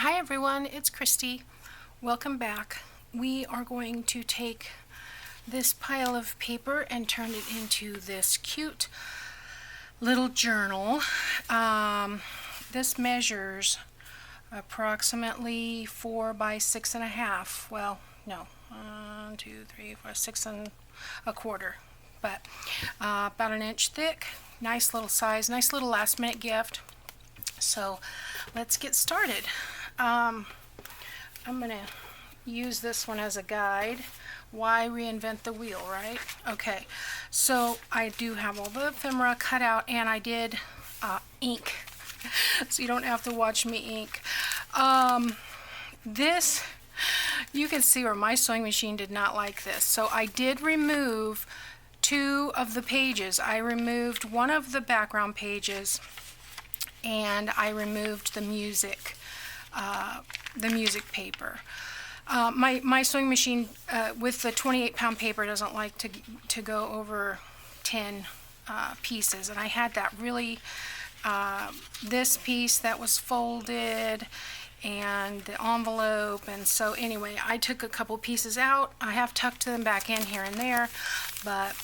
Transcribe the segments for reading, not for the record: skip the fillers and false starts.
Hi everyone, it's Kristi. Welcome back. We are going to take this pile of paper and turn it into this cute little journal. This measures approximately 4 by 6.5. Well, no, 1, 2, 3, 4, 6.25, but about an inch thick. Nice little size, nice little last minute gift. So let's get started. I'm going to use this one as a guide. Why reinvent the wheel, right? Okay, so I do have all the ephemera cut out, and I did ink, so you don't have to watch me ink. This, you can see where my sewing machine did not like this, so I did remove 2 of the pages. I removed one of the background pages, and I removed the music paper. My sewing machine with the 28-pound paper doesn't like to go over 10 pieces, and I had that really this piece that was folded and the envelope, and so anyway, I took a couple pieces out. I have tucked them back in here and there, but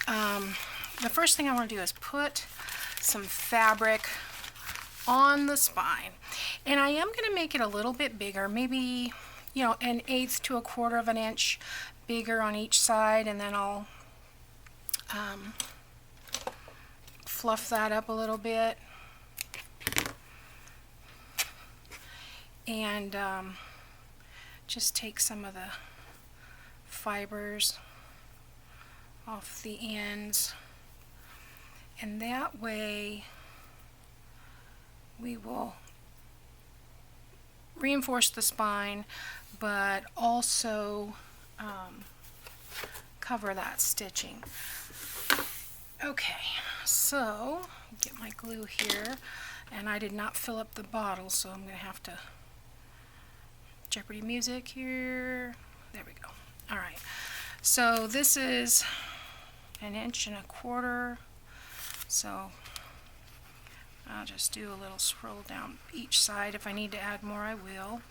the first thing I want to do is put some fabric on the spine, and I am going to make it a little bit bigger, maybe, you know, 1/8 to 1/4 of an inch bigger on each side, and then I'll fluff that up a little bit and just take some of the fibers off the ends, and that way we will reinforce the spine, but also cover that stitching. Okay, so get my glue here, and I did not fill up the bottle, so I'm going to have to Jeopardy music here. There we go. All right, so this is 1 1/4 inches, so I'll just do a little scroll down each side. If I need to add more, I will.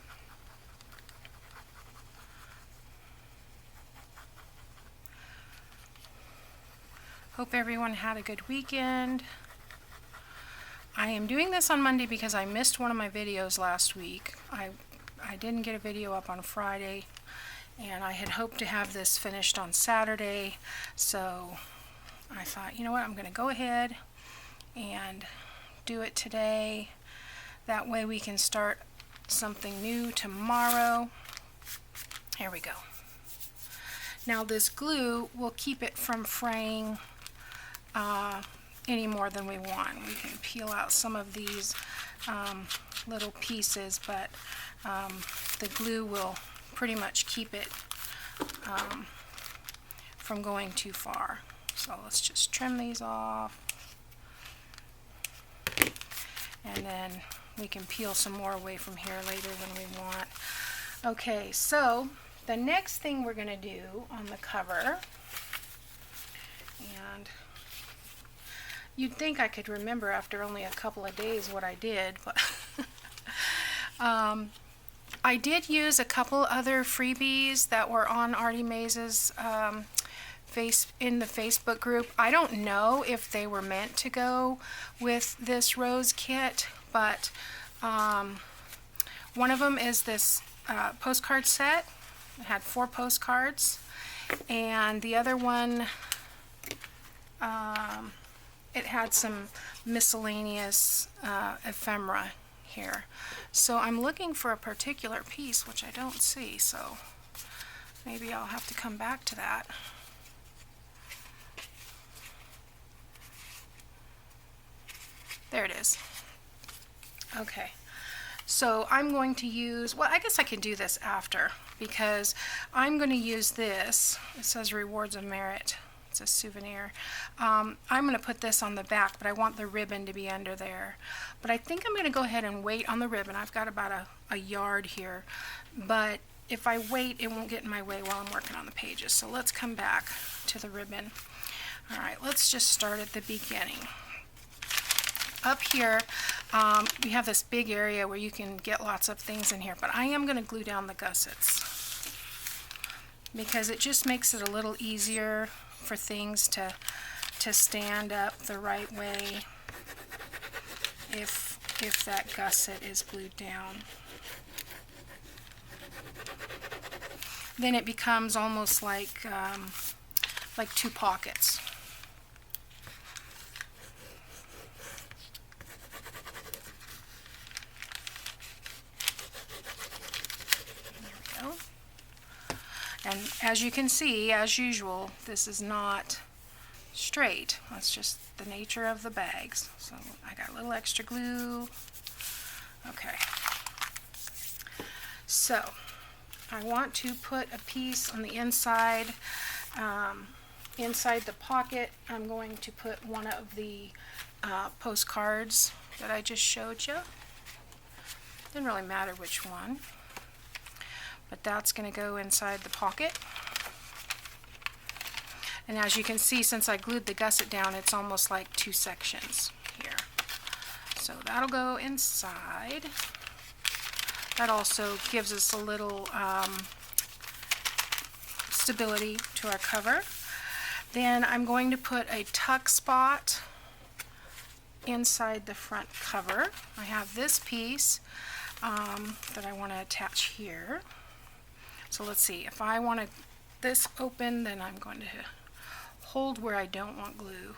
Hope everyone had a good weekend. I am doing this on Monday because I missed one of my videos last week. I didn't get a video up on Friday, and I had hoped to have this finished on Saturday, so I thought, you know what, I'm going to go ahead and do it today. That way we can start something new tomorrow. Here we go. Now this glue will keep it from fraying any more than we want. We can peel out some of these little pieces, but the glue will pretty much keep it from going too far. So let's just trim these off, and then we can peel some more away from here later when we want. Okay, so the next thing we're going to do on the cover, and you'd think I could remember after only a couple of days what I did, but I did use a couple other freebies that were on artymaze's in the Facebook group. I don't know if they were meant to go with this rose kit, but one of them is this postcard set. It had 4 postcards, and the other one it had some miscellaneous ephemera here. So I'm looking for a particular piece which I don't see, so maybe I'll have to come back to that. There it is. Okay, so I'm going to use, well, I guess I can do this after, because I'm going to use this. It says Rewards of Merit. It's a souvenir. I'm going to put this on the back, but I want the ribbon to be under there. But I think I'm going to go ahead and wait on the ribbon. I've got about a yard here, but if I wait, it won't get in my way while I'm working on the pages. So let's come back to the ribbon. All right, let's just start at the beginning. Up here, We have this big area where you can get lots of things in here, but I am going to glue down the gussets because it just makes it a little easier for things to stand up the right way if that gusset is glued down. Then it becomes almost like two pockets. There we go. And as you can see, as usual, this is not straight. That's just the nature of the bags. So I got a little extra glue. Okay. So I want to put a piece on the inside. Inside the pocket, I'm going to put one of the postcards that I just showed you. Didn't really matter which one, but that's going to go inside the pocket. And as you can see, since I glued the gusset down, it's almost like two sections here. So that'll go inside. That also gives us a little stability to our cover. Then I'm going to put a tuck spot inside the front cover. I have this piece that I want to attach here. So let's see, if I want this open, then I'm going to hold where I don't want glue.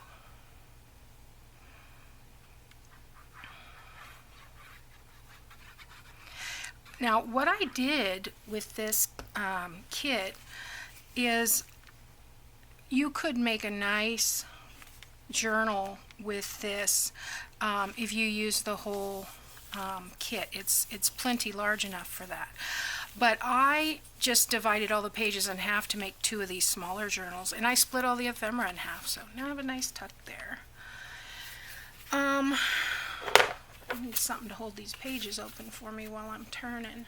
Now what I did with this kit is you could make a nice journal with this if you use the whole kit. It's plenty large enough for that. But I just divided all the pages in half to make two of these smaller journals, and I split all the ephemera in half, so now I have a nice tuck there. I need something to hold these pages open for me while I'm turning.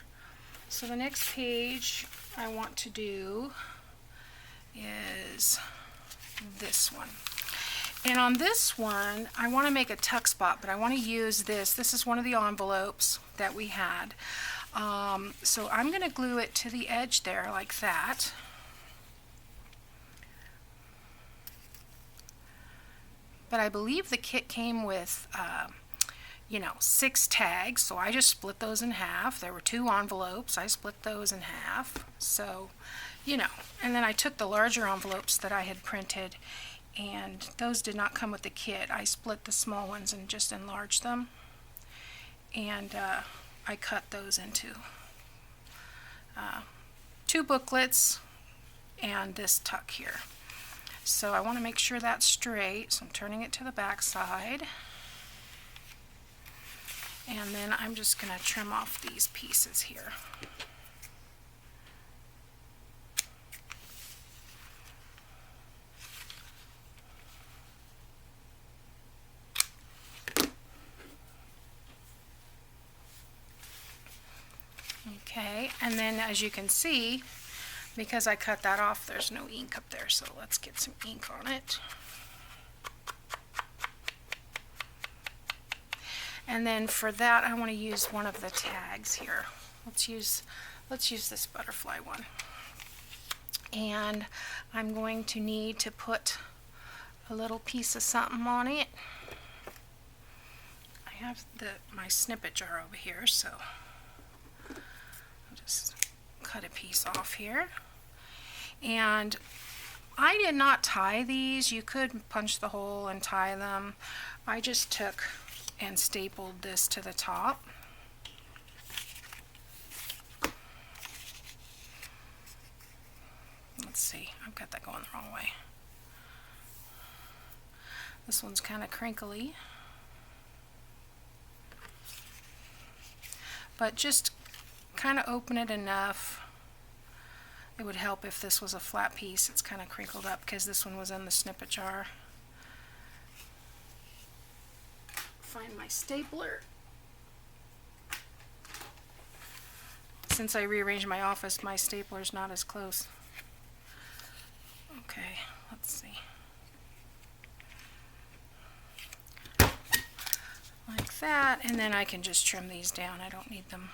So the next page I want to do is this one. And on this one, I want to make a tuck spot, but I want to use this. This is one of the envelopes that we had. So I'm going to glue it to the edge there like that. But I believe the kit came with 6 tags, so I just split those in half. There were 2 envelopes. I split those in half. So, and then I took the larger envelopes that I had printed, and those did not come with the kit. I split the small ones and just enlarged them. And I cut those into 2 booklets and this tuck here. So I want to make sure that's straight, so I'm turning it to the back side. And then I'm just going to trim off these pieces here. Okay, and then as you can see, because I cut that off, there's no ink up there, so let's get some ink on it. And then for that, I want to use one of the tags here. Let's use this butterfly one. And I'm going to need to put a little piece of something on it. I have my snippet jar over here, so I'll just cut a piece off here. And I did not tie these. You could punch the hole and tie them. I just took and stapled this to the top. Let's see, I've got that going the wrong way. This one's kind of crinkly. But just kind of open it enough. It would help if this was a flat piece. It's kind of crinkled up because this one was in the snippet jar. Find my stapler. Since I rearranged my office, my stapler's not as close. Okay, let's see. Like that, and then I can just trim these down. I don't need them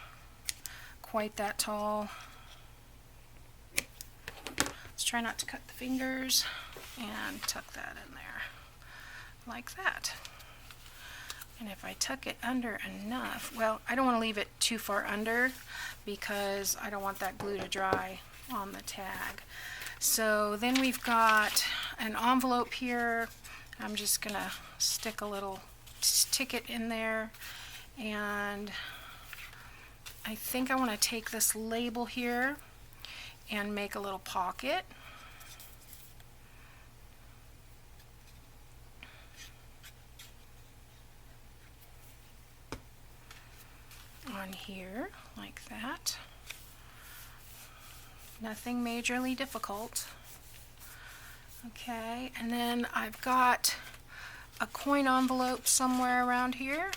quite that tall. Let's try not to cut the fingers and tuck that in there like that. And if I tuck it under enough, well, I don't want to leave it too far under because I don't want that glue to dry on the tag. So then we've got an envelope here. I'm just gonna stick a little ticket in there, and I think I want to take this label here and make a little pocket. On here like that. Nothing majorly difficult. Okay, and then I've got a coin envelope somewhere around here.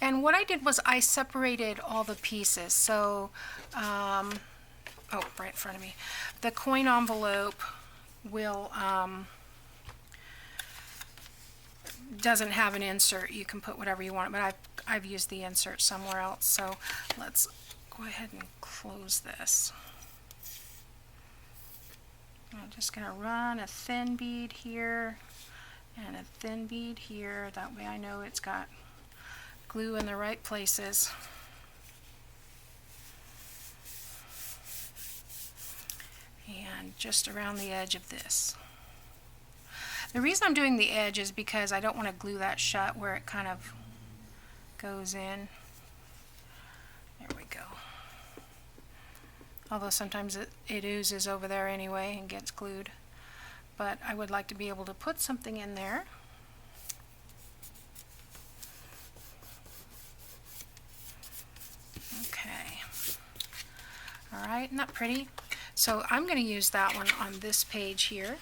And what I did was I separated all the pieces. So, oh, right in front of me. The coin envelope will doesn't have an insert. You can put whatever you want, but I've used the insert somewhere else. So let's go ahead and close this. I'm just going to run a thin bead here and a thin bead here. That way I know it's got glue in the right places. And just around the edge of this. The reason I'm doing the edge is because I don't want to glue that shut where it kind of goes in. There we go. Although sometimes it oozes over there anyway and gets glued. But I would like to be able to put something in there. Okay. Alright, isn't that pretty? So I'm going to use that one on this page here.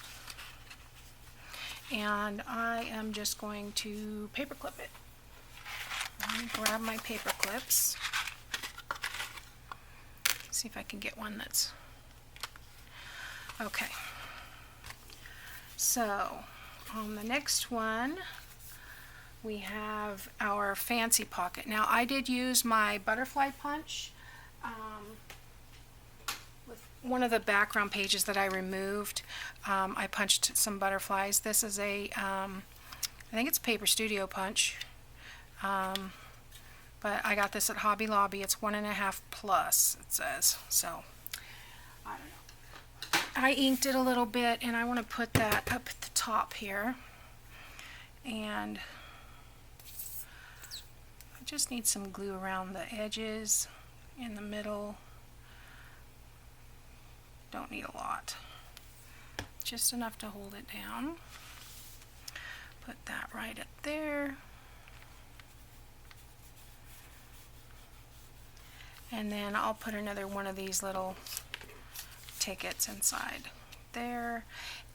And I am just going to paper clip it. Let me grab my paper clips. See if I can get one that's okay. So on the next one we have our fancy pocket. Now I did use my butterfly punch with one of the background pages that I removed. I punched some butterflies. This is a I think it's Paper Studio punch, but I got this at Hobby Lobby. It's 1.5 plus, it says. So I don't know. I inked it a little bit, and I want to put that up at the top here. And I just need some glue around the edges, in the middle. Don't need a lot. Just enough to hold it down. Put that right up there. And then I'll put another one of these little tickets inside there.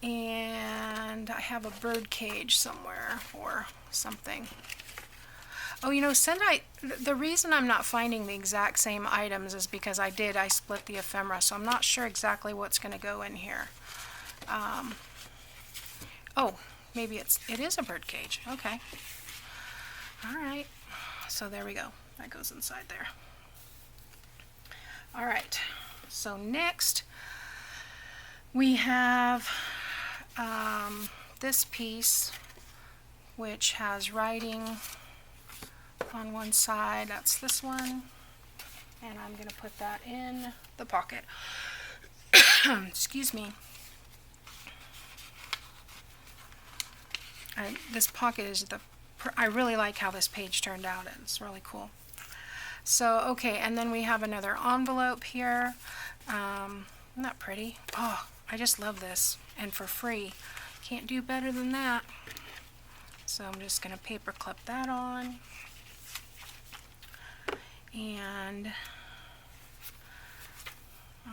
And I have a bird cage somewhere or something. Oh, you know, the reason I'm not finding the exact same items is because I split the ephemera, so I'm not sure exactly what's going to go in here. Oh, maybe it is a bird cage. Okay. All right. So there we go. That goes inside there. All right. So next we have this piece, which has writing on one side. That's this one. And I'm going to put that in the pocket. Excuse me. This pocket is I really like how this page turned out. It's really cool. So, okay, and then we have another envelope here. Isn't that pretty? Oh, I just love this. And for free. Can't do better than that. So I'm just going to paper clip that on. And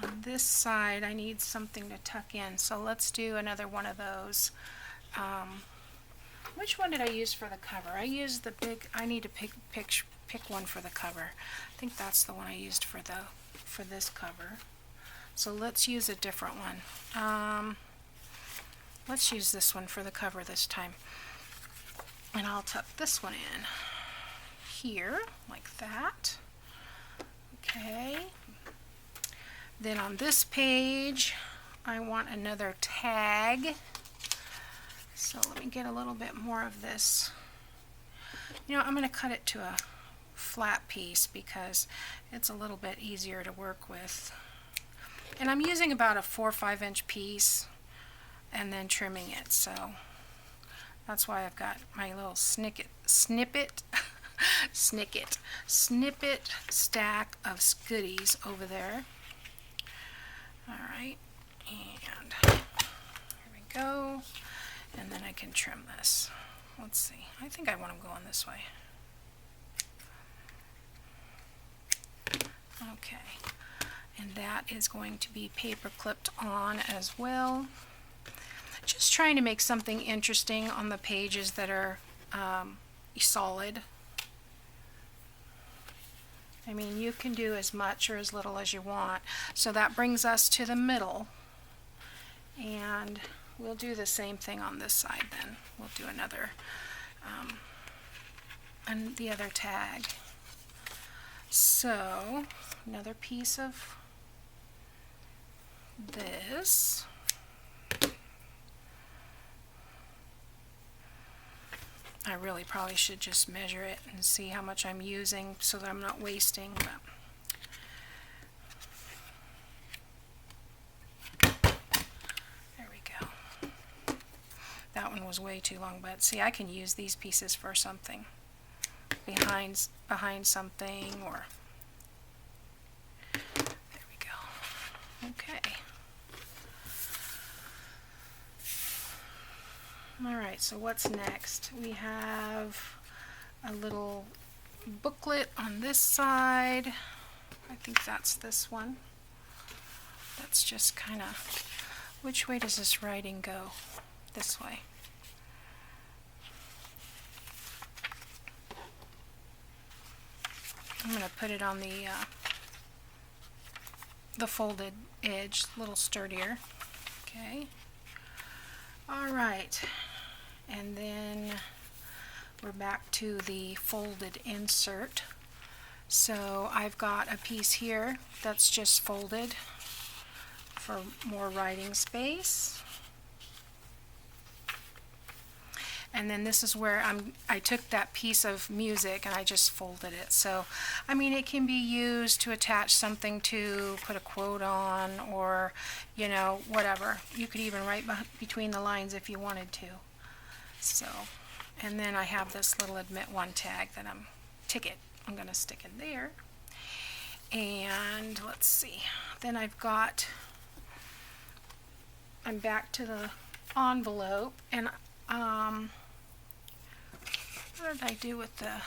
on this side I need something to tuck in. So let's do another one of those. Which one did I use for the cover? I used the big, I need to pick one for the cover. I think that's the one I used for this cover. So let's use a different one. Let's use this one for the cover this time. And I'll tuck this one in here, like that. Okay. Then on this page, I want another tag. So let me get a little bit more of this. You know, I'm going to cut it to a flat piece because it's a little bit easier to work with. And I'm using about a 4 or 5 inch piece and then trimming it. So that's why I've got my little snippet stack of goodies over there. Alright, and here we go. And then I can trim this. Let's see. I think I want them going this way. Okay. And that is going to be paper clipped on as well. Just trying to make something interesting on the pages that are solid. I mean, you can do as much or as little as you want. So that brings us to the middle. And we'll do the same thing on this side then. We'll do another, and the other tag. So, another piece of this. I really probably should just measure it and see how much I'm using so that I'm not wasting. But there we go. That one was way too long, but see, I can use these pieces for something behind something, or there we go. Okay. Alright, so what's next? We have a little booklet on this side. I think that's this one. That's just kind of, which way does this writing go? This way. I'm going to put it on the folded edge, a little sturdier. Okay. Alright, and then we're back to the folded insert. So I've got a piece here that's just folded for more writing space. And then this is where I took that piece of music and I just folded it. So, I mean, it can be used to attach something to, put a quote on, or, you know, whatever. You could even write between the lines if you wanted to. So, and then I have this little admit one tag that I'm going to stick in there. And let's see. Then I'm back to the envelope, and what did I do with the,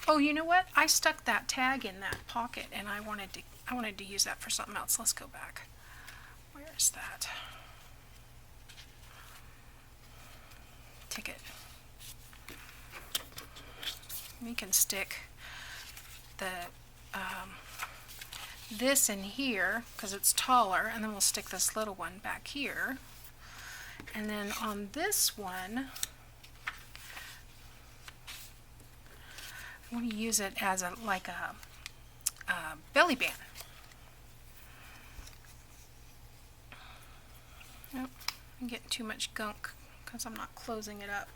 oh, you know what? I stuck that tag in that pocket, and I wanted to use that for something else. Let's go back. Where is that? Ticket. We can stick the this in here because it's taller, and then we'll stick this little one back here. And then on this one, I want to use it as like a belly band. Nope, I'm getting too much gunk because I'm not closing it up.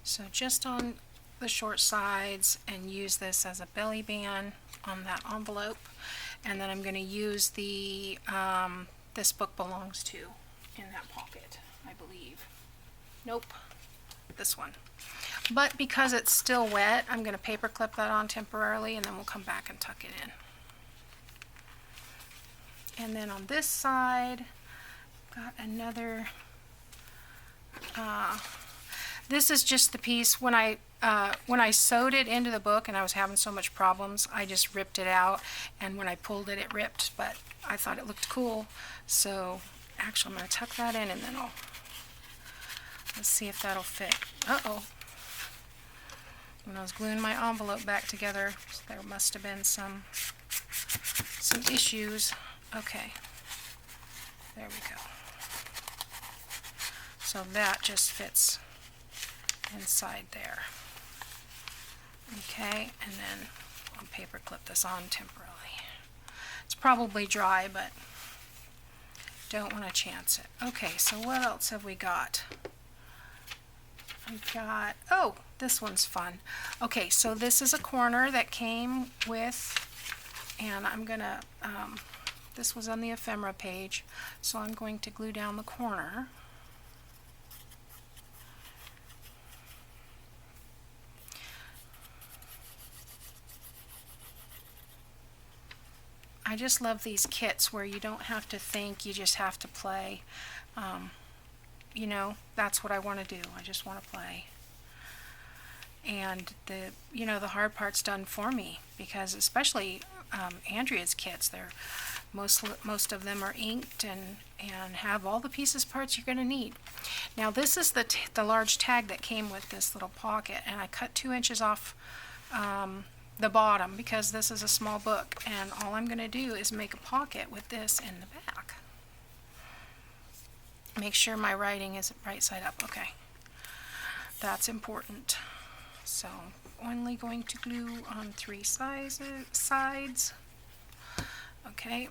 So just on the short sides, and use this as a belly band on that envelope. And then I'm going to use the this book belongs to in that pocket, I believe. Nope, this one. But because it's still wet, I'm going to paper clip that on temporarily, and then we'll come back and tuck it in. And then on this side, got another, this is just the piece, when I sewed it into the book and I was having so much problems, I just ripped it out, and when I pulled it, it ripped, but I thought it looked cool. So actually I'm going to tuck that in, and then let's see if that'll fit. Uh-oh. When I was gluing my envelope back together, there must have been some some issues. Okay, there we go. So that just fits inside there. Okay, and then I'll paper clip this on temporarily. It's probably dry, but don't want to chance it. Okay, so what else have we got? I've got, oh, this one's fun. Okay, so this is a corner that came with, and I'm gonna, this was on the ephemera page, so I'm going to glue down the corner. I just love these kits where you don't have to think, you just have to play. You know, that's what I want to do. I just want to play. And the hard part's done for me, because especially Andrea's kits, they're most of them are inked and have all the pieces parts you're going to need. Now this is the large tag that came with this little pocket, and I cut 2 inches off the bottom because this is a small book, and all I'm going to do is make a pocket with this in the back. Make sure my writing is right side up. Okay, that's important. So only going to glue on 3 sides. Okay.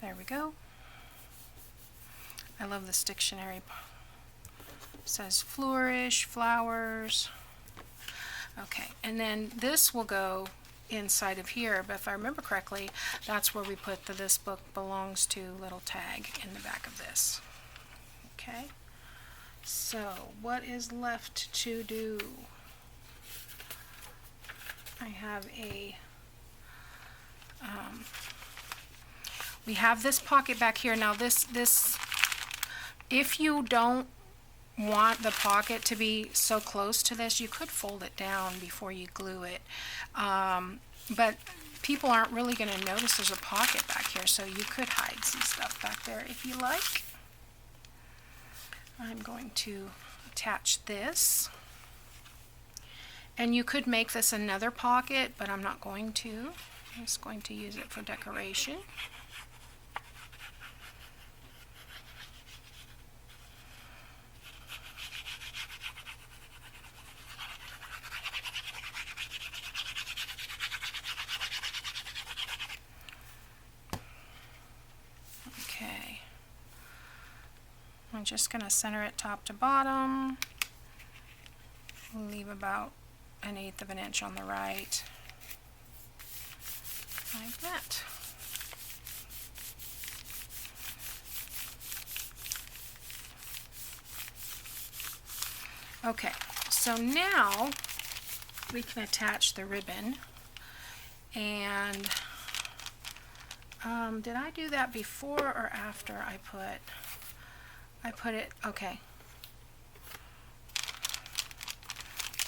There we go. I love this dictionary. It says flourish, flowers. Okay, and then this will go inside of here, but if I remember correctly, that's where we put the "this book belongs to" little tag in the back of this. Okay, so what is left to do? I have we have this pocket back here. Now this if you don't want the pocket to be so close to this, you could fold it down before you glue it, but people aren't really going to notice there's a pocket back here, so you could hide some stuff back there if you like. I'm going to attach this, and you could make this another pocket, but I'm not going to. I'm just going to use it for decoration. I'm just going to center it top to bottom, leave about 1/8 of an inch on the right, like that. Okay, so now we can attach the ribbon, and did I do that before or after I put it, okay.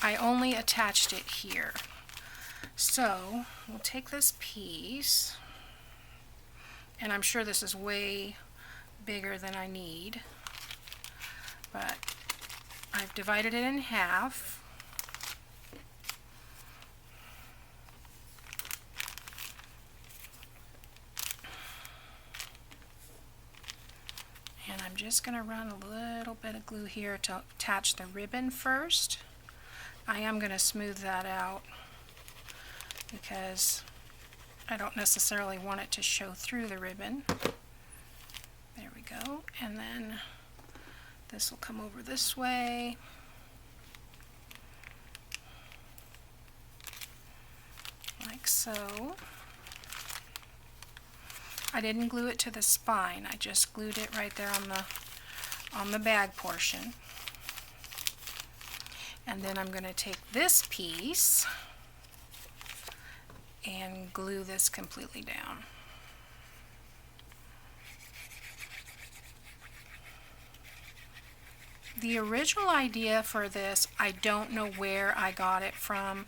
I only attached it here. So we'll take this piece, and I'm sure this is way bigger than I need, but I've divided it in half. And I'm just going to run a little bit of glue here to attach the ribbon first. I am going to smooth that out because I don't necessarily want it to show through the ribbon. There we go. And then this will come over this way. Like so. I didn't glue it to the spine, I just glued it right there on the bag portion. And then I'm going to take this piece and glue this completely down. The original idea for this, I don't know where I got it from.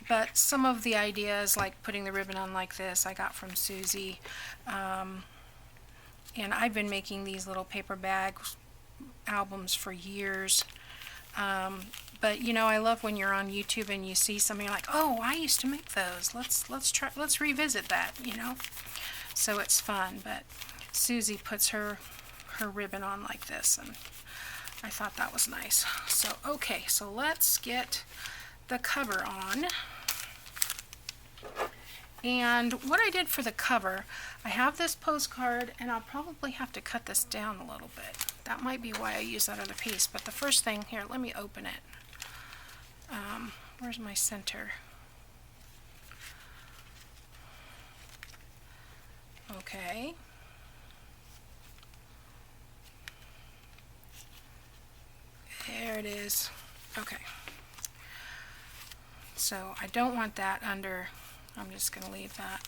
But some of the ideas, like putting the ribbon on like this, I got from Susie. And I've been making these little paper bag albums for years. But you know, I love when you're on YouTube and you see something like, oh, I used to make those. Let's revisit that, you know. So it's fun. But Susie puts her ribbon on like this, and I thought that was nice. So okay, so let's get the cover on. And what I did for the cover, I have this postcard, and I'll probably have to cut this down a little bit. That might be why I use that other piece. But the first thing here, let me open it. Where's my center? Okay. There it is. Okay. So I don't want that under, I'm just going to leave that.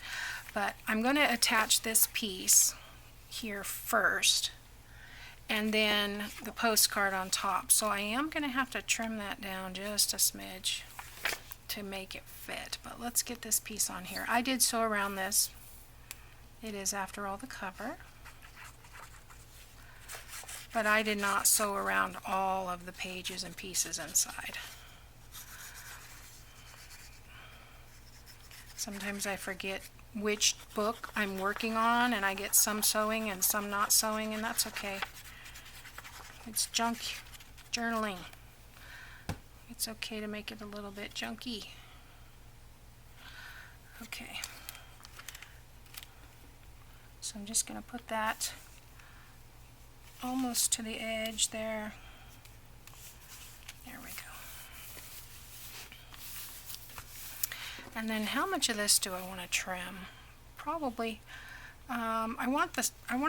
But I'm going to attach this piece here first, and then the postcard on top. So I am going to have to trim that down just a smidge to make it fit. But let's get this piece on here. I did sew around this. It is, after all, the cover. But I did not sew around all of the pages and pieces inside. Sometimes I forget which book I'm working on, and I get some sewing and some not sewing, and that's okay. It's junk journaling. It's okay to make it a little bit junky. Okay. So I'm just going to put that almost to the edge there. There we go. And then how much of this do I want to trim? Probably, I want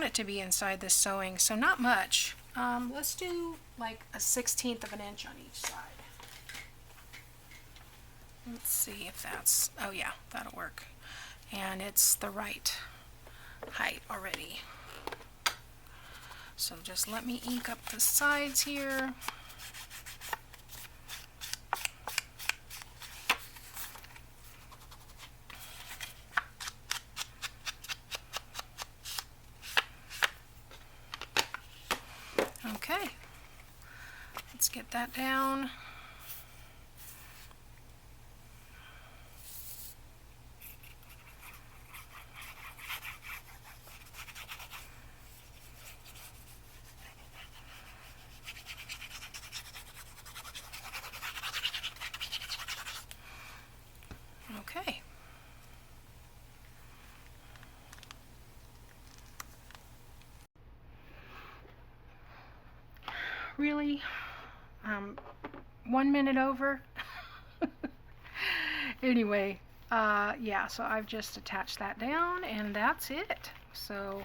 it to be inside the sewing, so not much. Let's do like a 1/16 of an inch on each side. Let's see if that's, oh yeah, that'll work. And it's the right height already. So just let me ink up the sides here. Okay, let's get that down. Okay. Really? 1 minute over? Anyway, yeah, so I've just attached that down, and that's it. So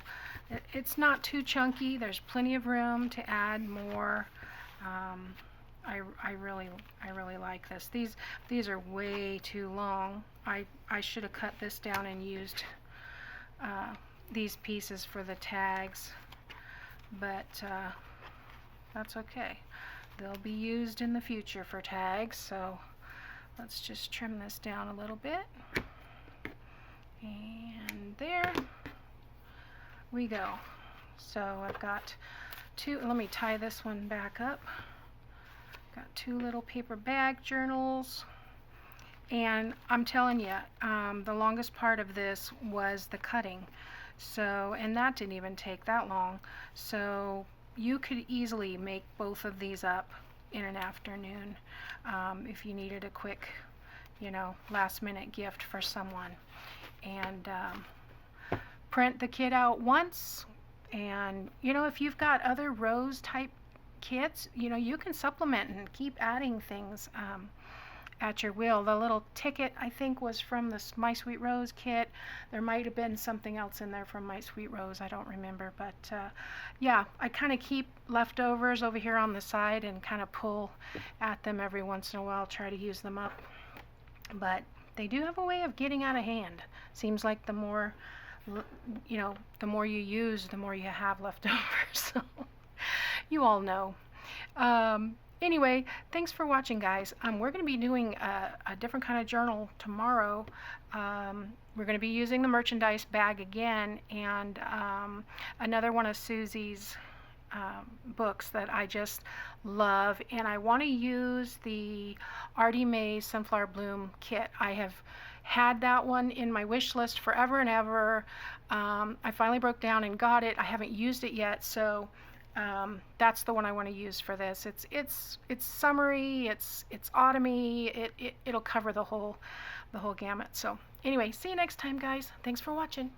it's not too chunky. There's plenty of room to add more. I really like this. These are way too long. I should have cut this down and used these pieces for the tags, but that's okay. They'll be used in the future for tags, so let's just trim this down a little bit. And there we go. So I've got two, let me tie this one back up. Got two little paper bag journals. And I'm telling you, the longest part of this was the cutting. So, and that didn't even take that long. So you could easily make both of these up in an afternoon if you needed a quick, you know, last minute gift for someone. And print the kit out once, and you know, if you've got other rose type kits, you know, you can supplement and keep adding things at your will. The little ticket, I think, was from the My Sweet Rose kit. There might have been something else in there from My Sweet Rose, I don't remember, but yeah, I kind of keep leftovers over here on the side and kind of pull at them every once in a while, try to use them up. But they do have a way of getting out of hand. Seems like the more, you know, the more you use, the more you have left over. So you all know. Anyway, thanks for watching, guys. We're going to be doing a different kind of journal tomorrow. We're going to be using the merchandise bag again, and another one of Susie's books that I just love, and I want to use the Artymaze Sunflower Bloom kit. I have had that one in my wish list forever and ever. I finally broke down and got it. I haven't used it yet, so that's the one I want to use for this. It's summery, it's autumny, it'll cover the whole gamut. So anyway, see you next time, guys. Thanks for watching.